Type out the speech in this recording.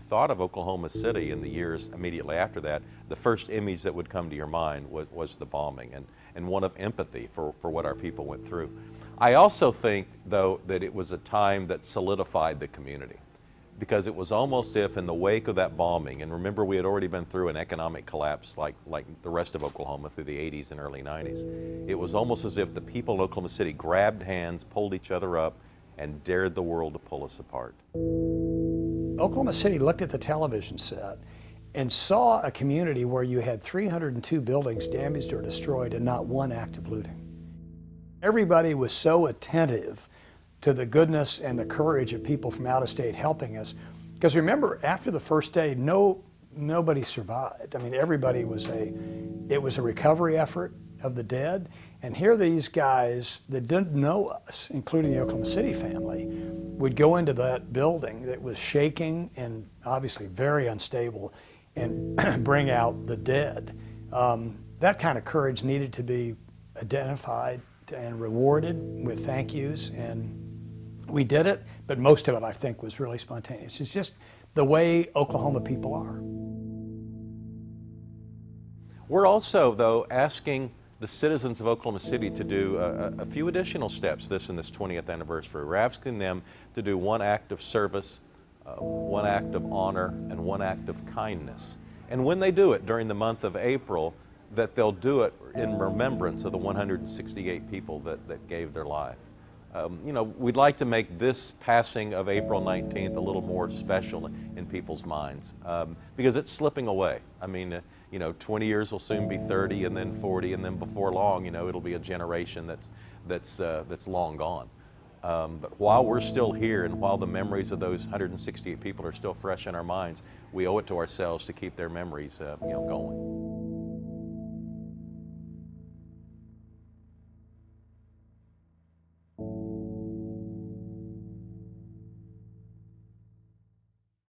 thought of Oklahoma City in the years immediately after that, the first image that would come to your mind was the bombing, and one of empathy for what our people went through. I also think, though, that it was a time that solidified the community, because it was almost if in the wake of that bombing, and remember we had already been through an economic collapse like the rest of Oklahoma through the 80s and early 90s, it was almost as if the people in Oklahoma City grabbed hands, pulled each other up, and dared the world to pull us apart. Oklahoma City looked at the television set and saw a community where you had 302 buildings damaged or destroyed and not one act of looting. Everybody was so attentive to the goodness and the courage of people from out of state helping us. Because remember, after the first day, nobody survived. I mean, everybody was it was a recovery effort of the dead. And here these guys that didn't know us, including the Oklahoma City family, would go into that building that was shaking and obviously very unstable and bring out the dead. That kind of courage needed to be identified and rewarded with thank yous, and we did it, but most of it, I think, was really spontaneous. It's just the way Oklahoma people are. We're also, though, asking the citizens of Oklahoma City to do a few additional steps this 20th anniversary. We're asking them to do one act of service, one act of honor, and one act of kindness. And when they do it during the month of April, that they'll do it in remembrance of the 168 people that gave their life. You know, we'd like to make this passing of April 19th a little more special in people's minds, because it's slipping away. I mean, you know, 20 years will soon be 30, and then 40, and then before long, you know, it'll be a generation that's long gone. But while we're still here, and while the memories of those 168 people are still fresh in our minds, we owe it to ourselves to keep their memories, you know, going.